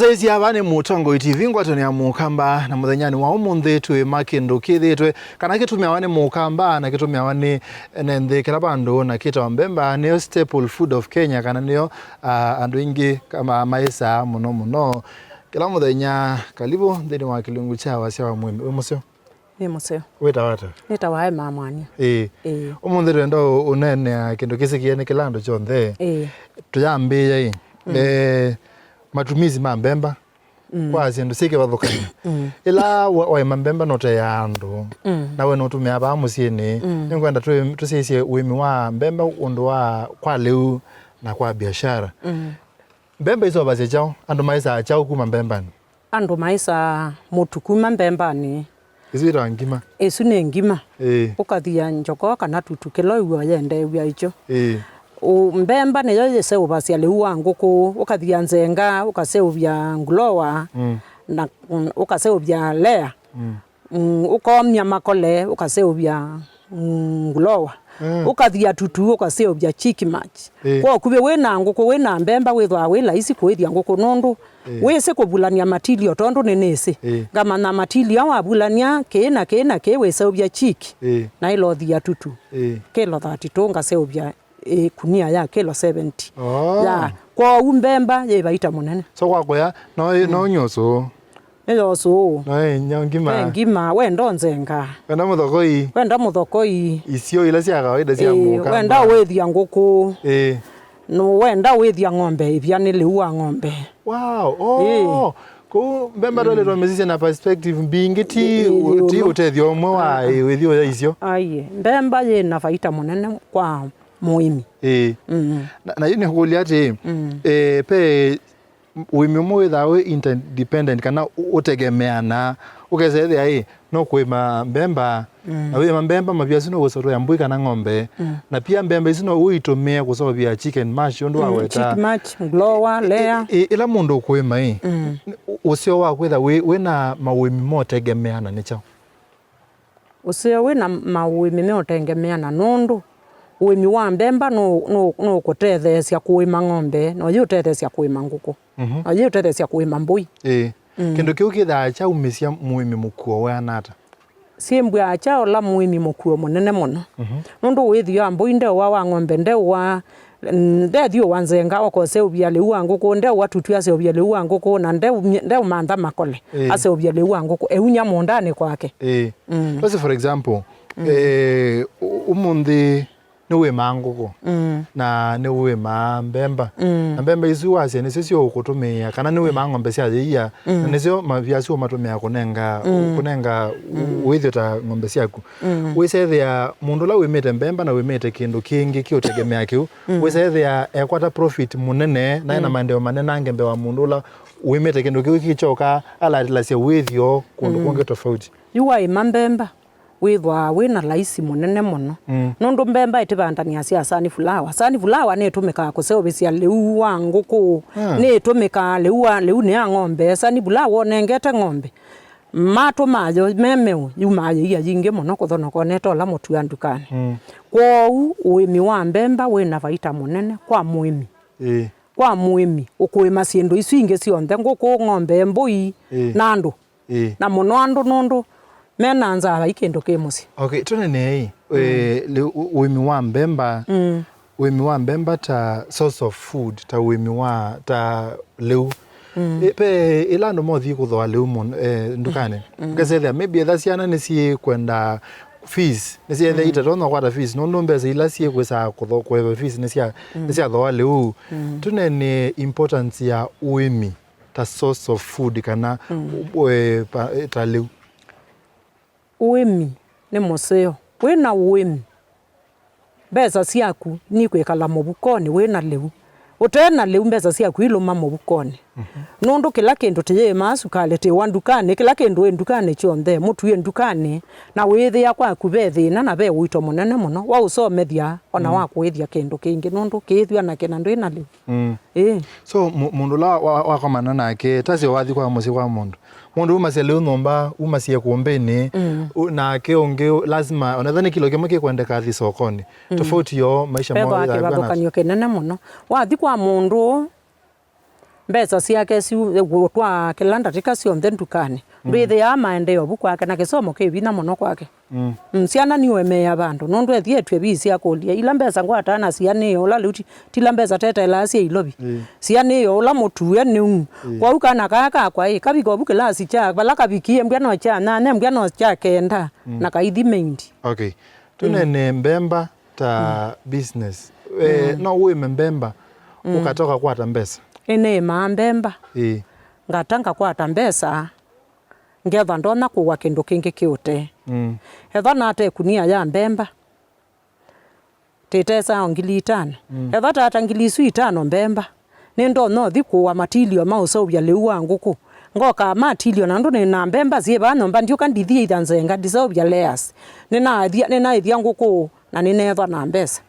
Muzaisi abane mutongo TV ngwato ni amukamba na muthanyani wa umunthe twi makindu kithitwe kana kitumia wane mukamba na kitumia wane nende kirabandu na kita mbemba ni staple food of Kenya kana niyo andu ingi kama maisa muno kila muthenya kalibu ndini wa kilungu cha wasya wa mwimi musyo ni musyo weta wata nita wae mamwani umunthe rendo unene kindu kisikie ni kilando chonthe tuyambia matumizi ma mbemba kwa zindu sike bathukana ila wa mbemba note ya andu na we notumia ba musieni ngwenda tusisie wimi wa mbemba undu wa kwa leu na kwa biashara mbemba izo baze chao andu maisa chao kuma mbemba andu maisa mutukuma mbemba ni izira ngima esu ne ngima ukathia njoko kana tutukelo iwa yende bya icho mbemba ne yese ubasia lewa nguku ukathia nzenga ukaseuvya ngulowa na ukaseuvya lea ukomya makole ukaseuvya ngulowa ukathia tutu ukaseuvya chiki match kwa kube wena nguku wena mbemba withwa wila isi kwithia nguku nondu wese kubulania matilio tondu nenese ngama na matilio wabulania kena ke weseuvya chiki na ilo thia tutu kilo 32 ngaseuvya kunia ya kilo 70 ya kwa umbemba ye baita munene so kwa ya no nyoso nyoso no nyangima ngima wendo nzenga wenda muthokoi isio ila cia kawaida cia muka wenda wethia nguku no wenda wethia ng'ombe ivya ni liua ng'ombe wow ko mbemba dole ro mezise na perspective mbingiti utethio omwe wa wethio isio aye mbemba ye na faita munene kwa muimi na yini huliati pe wimi mwithawe interdependent kana utegemeana ukeze ai no kwima mbemba na wima mbemba mabiasi no gusoro ya mbui kana ng'ombe na pia mbemba isino uitumia kusobia chicken mash ndu aweta chicken mash glowa lea ila mundu kwima usio wa kwitha wina mawimi motegemeana nicho usio wina mawimi motegemeana nundu wimi wa mbemba no kutethesia kuima ng'ombe no yutethesia kuima nguku no yutethesia kuima mbui kindu kiu kithaa cha umisia muimi mukuo wa nata siembu ya chao la muimi mukuo munene muno nundu withio mbui nde wa ng'ombe nde wa ndeithio wanzenga okoseuvia leua nguku nde watutu aseuvia leua nguku na nde mantha makole aseuvia leua nguku eunya mondani kwake let's for example umundi niwe manguko na niwe mbemba na mbemba isu wase nisio kutumia kana niwe ng'ombe cia yia na nisio maviasi matumia kunenga withita ng'ombe ciaku wisethia mundu la wimete mbemba na wimete kindu kingi kiotegemea kiu wisethia ekwata profit munene na ina maendeleo manene ngembe wa mundu la wimete kindu kiu kichoka ala cia withio kundu kungi tofauti yuwa mbemba withwa wina laisi munene muno nundu mbemba itibandania cia sunflower ni tumika kuseovisia leu wa nguku ni tumika leu ni ng'ombe sunflower nengete ng'ombe mato majo memeu yumaye ya jinge muno kuthono koneta la mutu ya ndukani kwa uimi wa mbemba wina faita munene kwa muimi kwa muimi ukuima sindu isu inge cionthe nguku ng'ombe mbui na andu na muno andu nundu mena nzara ikindu kimusi tunene wimi wa mbemba ta source of food ta wimi wa ta leu pe ilando mothi kuthwa leu ndukane ngesethia maybe thasiana nisi kwenda fees nisi ethe itarono kwata fees no mbeza ila sie kwesa kuthwa fees nisi athwa leu tunene importance ya wimi ta source of food kana ta leu uimi ni museo wina uimi beza ciaku ni kwikala mubukoni wina leu utena leu beza ciaku iluma mubukoni nundu kila kindu tiye masukale ti wandukane kila kindu endukane chonthe mutu endukane na withia kwa kubethina na be wito munene muno wa usomethia ona wa kwithia kindu kingi nundu kithia na kina ndina leu so mundu la wa komana nake tasi wathi kwa musi kwa mundu umase leo nomba umasie kuombeni na keonge lazima onadhani kilo kimwe kwenda kathi sokoni tofauti yo maisha moyo ya bana kanyo kenene muno wathi kwa mundu mbesa ciake ciu gutwa kilanda tika cionthe ndukani ndwithi ya maendeleo bukwake na kisomo kibina muno kwake ciana niwe meya bandu nondu ethietwe bi cia kulia ila mbesa ngwatana ciana iyo la luti tila mbesa tete la cia ilobi ciana iyo la mutuwe ni kwa ukana kaka kwa kabiko bukila si cha bala kabikie mbano cha na mbano cha kenda na kaithi meindi. Okay, tunene mbemba ta business no we mbemba ukatoka kwata mbesa ene mbemba ngatanga kwata mbesa ngetha ndona kuwa kindu kingi kiute hetha nate kunia ya mbemba tetesa ngili 5 hetha tata ngili 5 mbemba nendo no thikuwa matilio mausovya leu wanguku ngoka matilio nandu na mbemba zie bano mbandio kandithie ithanzenga disovya leas nina ithia nguku na ninetha na mbesa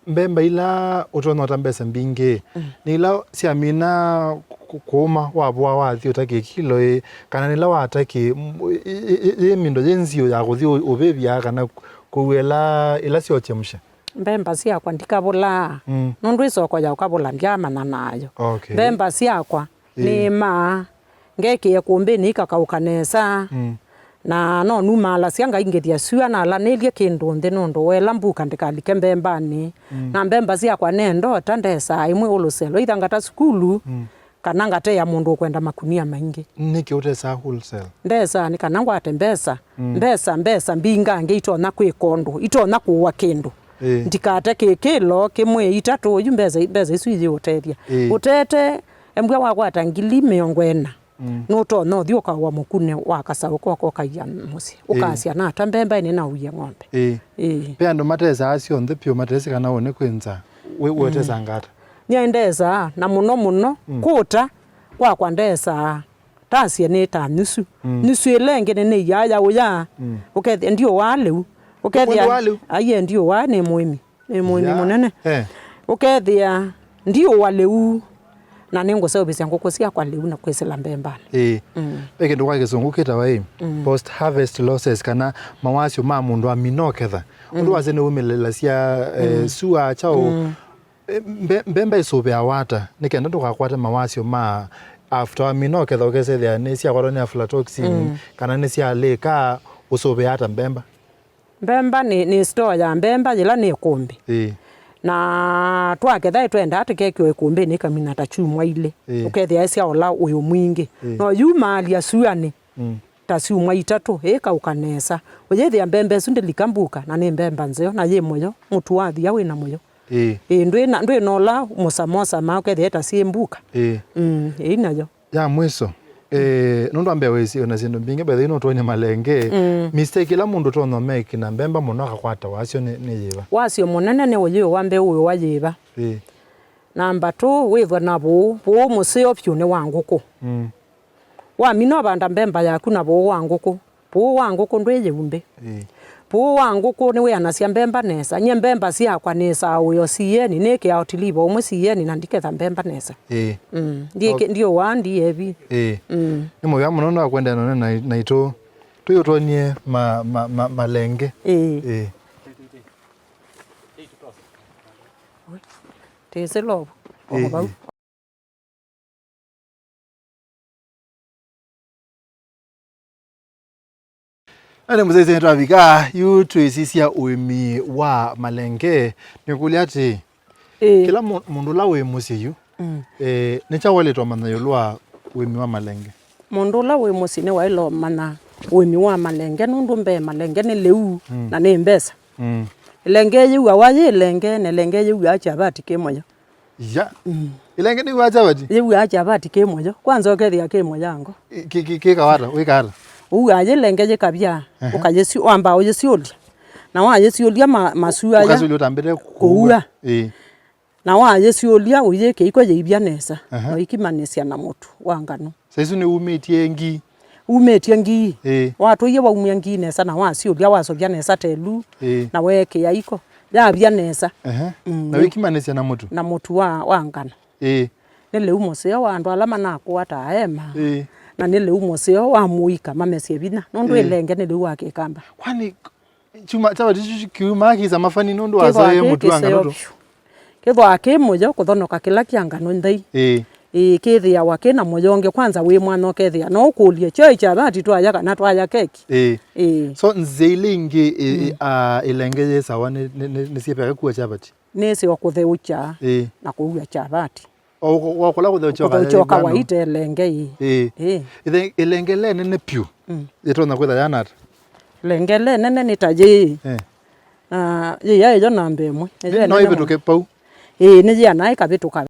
mbemba ila utonota mbesa mbingi nila siamina kuma wabwa wathi utaki kilo kana nila wataki mindo jenzio ya guthi ubebya kana kuwela ila sio chemsha mbemba ciakwa ndikabula nundu icoko ya ukabula ndiamana nayo mbemba ciakwa ni ngekie kumbini ikakaukanesa na no numala cianga ingeria ciua na la nelie kindu nthi nundu wela mbuka ndikalike mbembani na mbemba ciakwa nendota ndesa imwe uluselo ithangata skulu kana ngate ya mundu kwenda makunia maingi niki utesa wholesale ndesa ni kana ngwate mbesa mbinga ngeitona kwi kondo itona kuwa kindu ndikate kilo kimwe itatu yu mbesa isu ithi uteria utete embwa wagwata ngili 40 nuto no thioka wa mukune wakasau kwa kaiya musi ukasia na tambemba ine na uye ng'ombe pe andu matesa acio nthe pio matesa kana one kwinza we wetesa ngata nyendeza na muno kuta kwa ndesa tasia ni ta nusu elenge ne yaya uya ukethia ndio waleu ukethia aye ndio wa ni muimi munene ukethia ndio waleu na nengo service nguko cia kwa leu na kwesela mbemba peke ndo kwa kizungu kita post harvest losses kana mawasio ma mundu aminoketha undu wazene umelela cia sua chao mbemba isobe awata nikenda ndukakwata mawasio ma after aminoketha ukesethia ni cia koroni aflatoxin kana ni cia leka usobe ata mbemba ni store ya mbemba jila ni kumbi na twaketha twenda atikekyo ikumbi ni kamina tachumwa ile ukethia cia ola uyu mwingi no yuma alia suani tasiumwa itatu ukanesa uyethia mbembe sunde likambuka na ni mbemba nzeo na ye moyo mutu wathia wina moyo ndwi nola musamosa ma ukethia tasimbuka inayo ya mwiso nundu ambe wezi ona zindu mbinge bethe ino tonya malenge mistake ila mundu tono make na mbemba muno akakwata wasio ni yiba wasio munene ne uyu wambe uyu wayiba namba 2 withwa nabo bo museo pyune wanguko wa mino banda mbemba yaku nabo wanguko bo wanguko ndweye umbe bo wanguko ni we anasia mbemba nesa nye mbemba ciakwa nesa uyo sieni neke outlive umwe sieni na ndiketha mbemba nesa ndio wandi ebi ni moyo muno no akwenda no na ito tuyotonie malenge teselo ane muzeze ndavika yutu isisia uimi wa malenge nikulia ati kila mundu la we musiyu nicha wale to mana yolwa uimi wa malenge mundu la we musine wa ilo mana uimi wa malenge nundu mbe malenge ni leu na ni mbesa lenge yu awaye lenge ne lenge yu acha bati kemoyo ya ilenge ni wacha bati yu acha bati kemoyo kwanza okethia kemoyo ngo kikawara wikara ugaye lenge kabia ukayesi wamba oyesioli na wa yesiolia masua ya ukazuli utambire kuua na wa yesiolia uyeke iko yeibia nesa no ikimanesia na mutu wangano saizu ni umetie ngi watu ye wa umia ngi nesa na wa siolia wasovia nesa telu na weke ya iko ya bia nesa na ikimanesia na mutu wangano nile umoseo wa ndo alama na kuata ema na nile umoseo wa muika mamesie bina nondo elenge nile wake kamba kwani chuma chawa kiuma kiza mafani nondo azaye mutu wangano ketho ake moja kuthonoka kila kiangano ndai kithia wakina moyonge kwanza wi mwana kethia no kulie choi cha bati twaya kana twaya keki so nzeilingi ilengeye sawa ni siepeka kuwa chabati nisi okutheucha na kuwa chabati wakula kutheucha kawaida elengei ilengele nene piu itona kwitha yanata lengele nene nitaji ya ijo nambe mwe no ibituke pau ni ya naika bituka